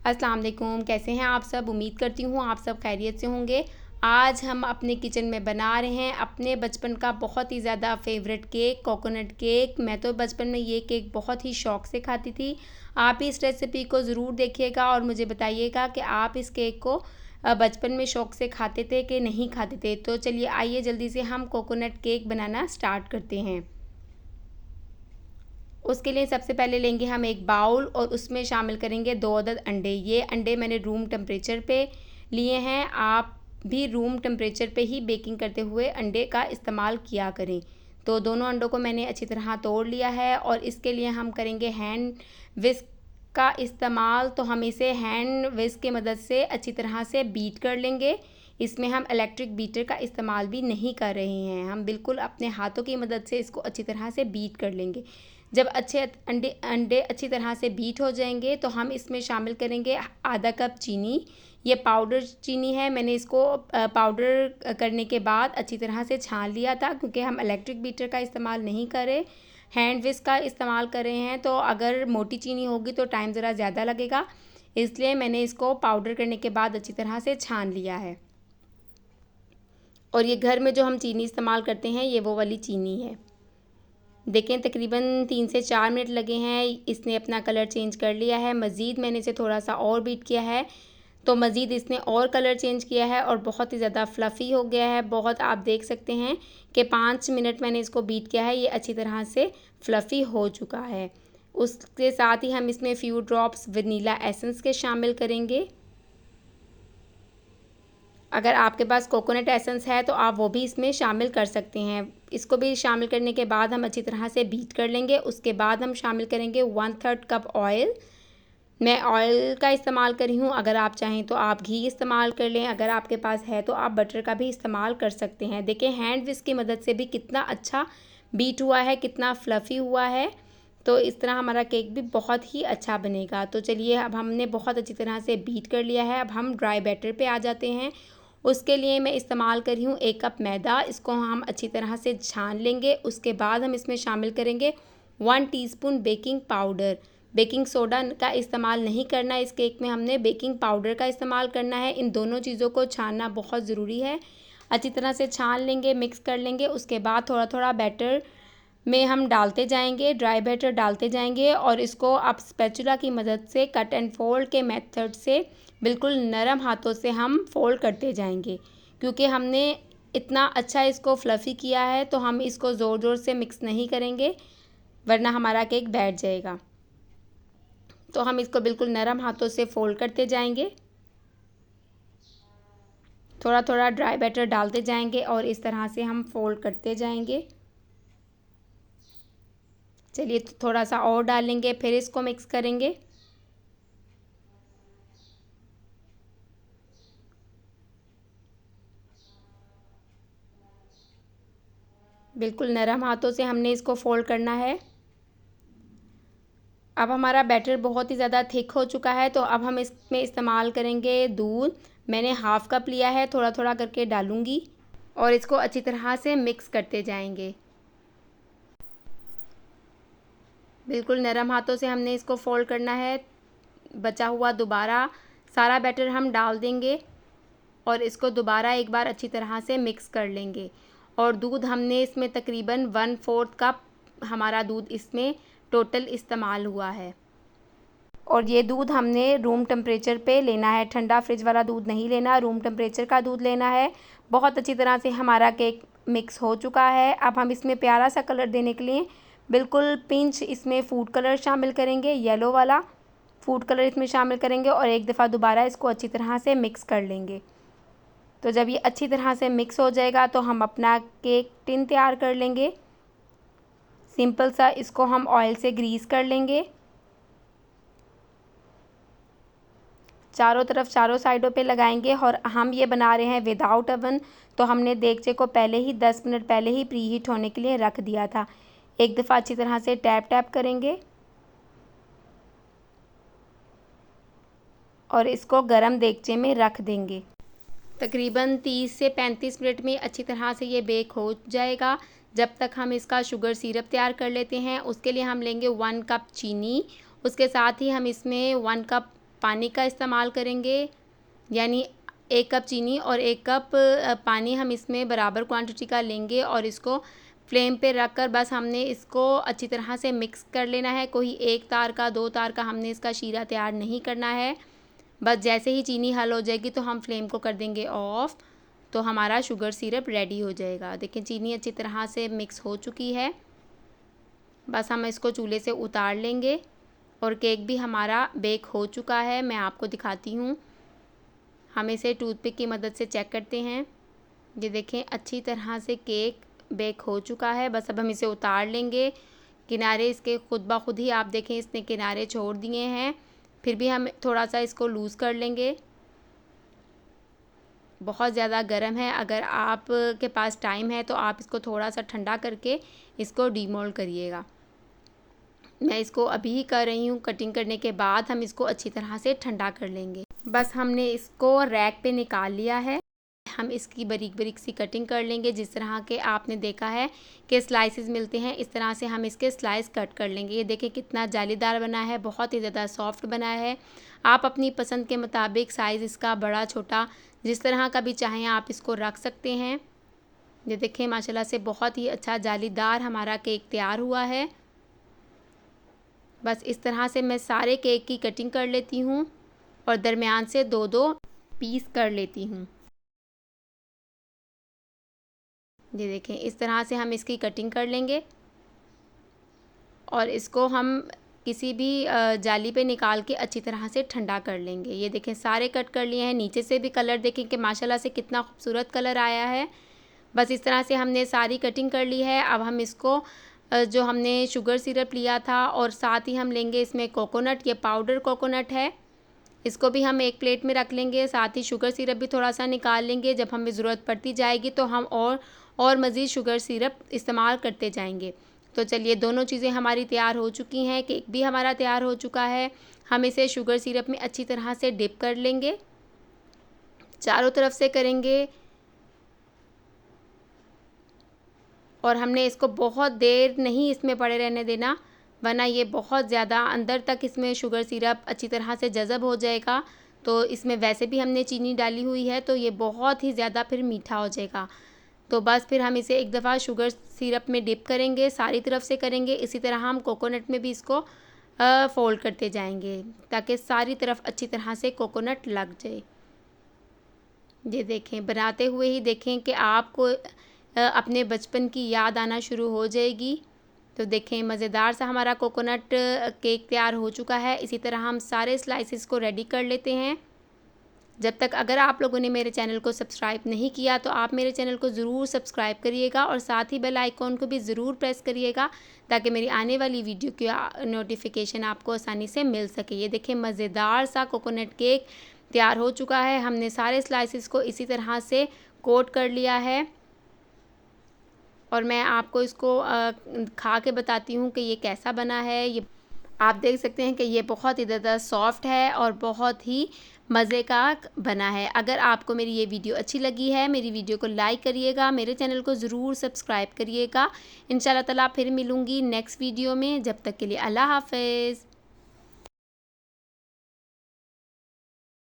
अस्सलाम वालेकुम, कैसे हैं आप सब। उम्मीद करती हूँ आप सब खैरियत से होंगे। आज हम अपने किचन में बना रहे हैं अपने बचपन का बहुत ही ज़्यादा फेवरेट केक, कोकोनट केक। मैं तो बचपन में ये केक बहुत ही शौक़ से खाती थी। आप इस रेसिपी को ज़रूर देखिएगा और मुझे बताइएगा कि आप इस केक को बचपन में शौक़ से खाते थे कि नहीं खाते थे। तो चलिए आइए जल्दी से हम कोकोनट केक बनाना स्टार्ट करते हैं। उसके लिए सबसे पहले लेंगे हम एक बाउल और उसमें शामिल करेंगे 2 अदद अंडे। ये अंडे मैंने रूम टेम्परेचर पे लिए हैं। आप भी रूम टेम्परेचर पे ही बेकिंग करते हुए अंडे का इस्तेमाल किया करें। तो दोनों अंडों को मैंने अच्छी तरह तोड़ लिया है और इसके लिए हम करेंगे हैंड विस्क का इस्तेमाल। तो हम इसे हैंड विस्क की मदद से अच्छी तरह से बीट कर लेंगे। इसमें हम इलेक्ट्रिक बीटर का इस्तेमाल भी नहीं कर रहे हैं, हम बिल्कुल अपने हाथों की मदद से इसको अच्छी तरह से बीट कर लेंगे। जब अच्छे अंडे अच्छी तरह से बीट हो जाएंगे तो हम इसमें शामिल करेंगे आधा कप चीनी। ये पाउडर चीनी है, मैंने इसको पाउडर करने के बाद अच्छी तरह से छान लिया था क्योंकि हम इलेक्ट्रिक बीटर का इस्तेमाल नहीं करें, हैंड विस्क का इस्तेमाल कर रहे हैं। तो अगर मोटी चीनी होगी तो टाइम ज़रा ज़्यादा लगेगा, इसलिए मैंने इसको पाउडर करने के बाद अच्छी तरह से छान लिया है। और ये घर में जो हम चीनी इस्तेमाल करते हैं ये वो वाली चीनी है। देखें तकरीबन 3 से 4 मिनट लगे हैं, इसने अपना कलर चेंज कर लिया है। मज़ीद मैंने इसे थोड़ा सा और बीट किया है तो मज़ीद इसने और कलर चेंज किया है और बहुत ही ज़्यादा फ्लफ़ी हो गया है। बहुत आप देख सकते हैं कि 5 मिनट मैंने इसको बीट किया है, ये अच्छी तरह से फ्लफ़ी हो चुका है। उसके साथ ही हम इसमें फ्यू ड्रॉप्स वनीला एसेंस के शामिल करेंगे। अगर आपके पास कोकोनट एसेंस है तो आप वो भी इसमें शामिल कर सकते हैं। इसको भी शामिल करने के बाद हम अच्छी तरह से बीट कर लेंगे। उसके बाद हम शामिल करेंगे 1/3 कप ऑयल। मैं ऑयल का इस्तेमाल कर रही हूँ, अगर आप चाहें तो आप घी इस्तेमाल कर लें, अगर आपके पास है तो आप बटर का भी इस्तेमाल कर सकते हैं। देखें हैंड विस्क की मदद से भी कितना अच्छा बीट हुआ है, कितना फ्लफ़ी हुआ है। तो इस तरह हमारा केक भी बहुत ही अच्छा बनेगा। तो चलिए अब हमने बहुत अच्छी तरह से बीट कर लिया है। अब हम ड्राई बैटर पे आ जाते हैं। उसके लिए मैं इस्तेमाल कर रही हूँ 1 कप मैदा। इसको हम अच्छी तरह से छान लेंगे। उसके बाद हम इसमें शामिल करेंगे 1 teaspoon baking powder. Baking soda का इस्तेमाल नहीं करना इस केक में, हमने बेकिंग पाउडर का इस्तेमाल करना है। इन दोनों चीज़ों को छानना बहुत ज़रूरी है। अच्छी तरह से छान लेंगे, मिक्स कर लेंगे। उसके बाद थोड़ा थोड़ा बैटर में हम डालते जाएंगे, ड्राई बैटर डालते जाएंगे और इसको आप स्पैचुला की मदद से कट एंड फोल्ड के मेथड से बिल्कुल नरम हाथों से हम फोल्ड करते जाएंगे। क्योंकि हमने इतना अच्छा इसको फ्लफ़ी किया है तो हम इसको ज़ोर ज़ोर से मिक्स नहीं करेंगे वरना हमारा केक बैठ जाएगा। तो हम इसको बिल्कुल नरम हाथों से फोल्ड करते जाएंगे, थोड़ा थोड़ा ड्राई बैटर डालते जाएंगे और इस तरह से हम फोल्ड करते जाएंगे। चलिए थोड़ा सा और डालेंगे, फिर इसको मिक्स करेंगे। बिल्कुल नरम हाथों से हमने इसको फोल्ड करना है। अब हमारा बैटर बहुत ही ज़्यादा थिक हो चुका है तो अब हम इसमें इस्तेमाल करेंगे दूध। मैंने हाफ़ कप लिया है, थोड़ा थोड़ा करके डालूँगी और इसको अच्छी तरह से मिक्स करते जाएंगे। बिल्कुल नरम हाथों से हमने इसको फोल्ड करना है। बचा हुआ दोबारा सारा बैटर हम डाल देंगे और इसको दोबारा एक बार अच्छी तरह से मिक्स कर लेंगे। और दूध हमने इसमें तकरीबन 1/4 कप हमारा दूध इसमें टोटल इस्तेमाल हुआ है। और ये दूध हमने रूम टेम्परेचर पे लेना है, ठंडा फ्रिज वाला दूध नहीं लेना, रूम टेम्परेचर का दूध लेना है। बहुत अच्छी तरह से हमारा केक मिक्स हो चुका है। अब हम इसमें प्यारा सा कलर देने के लिए बिल्कुल पिंच इसमें फूड कलर शामिल करेंगे, येलो वाला फूड कलर इसमें शामिल करेंगे और एक दफ़ा दोबारा इसको अच्छी तरह से मिक्स कर लेंगे। तो जब ये अच्छी तरह से मिक्स हो जाएगा तो हम अपना केक टिन तैयार कर लेंगे। सिंपल सा इसको हम ऑयल से ग्रीस कर लेंगे, चारों तरफ चारों साइडों पे लगाएंगे। और हम ये बना रहे हैं विदाउट अवन, तो हमने देगचे को पहले ही 10 मिनट पहले ही प्री हीट होने के लिए रख दिया था। एक दफ़ा अच्छी तरह से टैप टैप करेंगे और इसको गरम देगचे में रख देंगे। तकरीबन 30 से 35 मिनट में अच्छी तरह से ये बेक हो जाएगा। जब तक हम इसका शुगर सिरप तैयार कर लेते हैं, उसके लिए हम लेंगे 1 कप चीनी। उसके साथ ही हम इसमें 1 कप पानी का इस्तेमाल करेंगे, यानी 1 कप चीनी और 1 कप पानी हम इसमें बराबर क्वांटिटी का लेंगे और इसको फ्लेम पे रख कर बस हमने इसको अच्छी तरह से मिक्स कर लेना है। कोई 1 तार का 2 तार का हमने इसका शीरा तैयार नहीं करना है। बस जैसे ही चीनी हल हो जाएगी तो हम फ्लेम को कर देंगे ऑफ़, तो हमारा शुगर सिरप रेडी हो जाएगा। देखिए चीनी अच्छी तरह से मिक्स हो चुकी है। बस हम इसको चूल्हे से उतार लेंगे और केक भी हमारा बेक हो चुका है। मैं आपको दिखाती हूँ। हम इसे टूथपिक की मदद से चेक करते हैं। ये देखें अच्छी तरह से केक बेक हो चुका है। बस अब हम इसे उतार लेंगे। किनारे इसके खुद ब खुद ही आप देखें इसने किनारे छोड़ दिए हैं। फिर भी हम थोड़ा सा इसको लूज़ कर लेंगे। बहुत ज़्यादा गर्म है, अगर आप के पास टाइम है तो आप इसको थोड़ा सा ठंडा करके इसको डीमोल्ड करिएगा। मैं इसको अभी ही कर रही हूँ। कटिंग करने के बाद हम इसको अच्छी तरह से ठंडा कर लेंगे। बस हमने इसको रैक पे निकाल लिया है। हम इसकी बारीक बारीक सी कटिंग कर लेंगे। जिस तरह के आपने देखा है कि स्लाइसेस मिलते हैं, इस तरह से हम इसके स्लाइस कट कर लेंगे। ये देखिए कितना जालीदार बना है, बहुत ही ज़्यादा सॉफ्ट बना है। आप अपनी पसंद के मुताबिक साइज़ इसका बड़ा छोटा जिस तरह का भी चाहें आप इसको रख सकते हैं। ये देखें माशाल्लाह से बहुत ही अच्छा जालीदार हमारा केक तैयार हुआ है। बस इस तरह से मैं सारे केक की कटिंग कर लेती हूँ और दरमियान से 2-2 पीस कर लेती हूँ। ये देखें इस तरह से हम इसकी कटिंग कर लेंगे और इसको हम किसी भी जाली पे निकाल के अच्छी तरह से ठंडा कर लेंगे। ये देखें सारे कट कर लिए हैं। नीचे से भी कलर देखें कि माशाल्लाह से कितना खूबसूरत कलर आया है। बस इस तरह से हमने सारी कटिंग कर ली है। अब हम इसको जो हमने शुगर सिरप लिया था और साथ ही हम लेंगे इसमें कोकोनट, ये पाउडर कोकोनट है, इसको भी हम एक प्लेट में रख लेंगे। साथ ही शुगर सिरप भी थोड़ा सा निकाल लेंगे। जब हमें ज़रूरत पड़ती जाएगी तो हम और मज़ीद शुगर सिरप इस्तेमाल करते जाएंगे। तो चलिए दोनों चीज़ें हमारी तैयार हो चुकी हैं। केक भी हमारा तैयार हो चुका है। हम इसे शुगर सिरप में अच्छी तरह से डिप कर लेंगे, चारों तरफ से करेंगे और हमने इसको बहुत देर नहीं इसमें पड़े रहने देना, वरना ये बहुत ज़्यादा अंदर तक इसमें शुगर सिरप अच्छी तरह से जज़ब हो जाएगा। तो इसमें वैसे भी हमने चीनी डाली हुई है तो ये बहुत ही ज़्यादा फिर मीठा हो जाएगा। तो बस फिर हम इसे एक दफ़ा शुगर सिरप में डिप करेंगे, सारी तरफ से करेंगे। इसी तरह हम कोकोनट में भी इसको फ़ोल्ड करते जाएंगे ताकि सारी तरफ अच्छी तरह से कोकोनट लग जाए। ये देखें बनाते हुए ही देखें कि आपको अपने बचपन की याद आना शुरू हो जाएगी। तो देखें मज़ेदार सा हमारा कोकोनट केक तैयार हो चुका है। इसी तरह हम सारे स्लाइसेस को रेडी कर लेते हैं। जब तक अगर आप लोगों ने मेरे चैनल को सब्सक्राइब नहीं किया तो आप मेरे चैनल को ज़रूर सब्सक्राइब करिएगा और साथ ही बेल आइकॉन को भी ज़रूर प्रेस करिएगा ताकि मेरी आने वाली वीडियो की नोटिफिकेशन आपको आसानी से मिल सके। ये देखें मज़ेदार सा कोकोनट केक तैयार हो चुका है। हमने सारे स्लाइसेस को इसी तरह से कोट कर लिया है और मैं आपको इसको खा के बताती हूँ कि ये कैसा बना है। ये आप देख सकते हैं कि ये बहुत ही ज़्यादा सॉफ्ट है और बहुत ही मज़े का बना है। अगर आपको मेरी ये वीडियो अच्छी लगी है, मेरी वीडियो को लाइक करिएगा, मेरे चैनल को ज़रूर सब्सक्राइब करिएगा। इंशाल्लाह ताला फिर मिलूँगी नेक्स्ट वीडियो में। जब तक के लिए अल्लाह हाफ़िज़।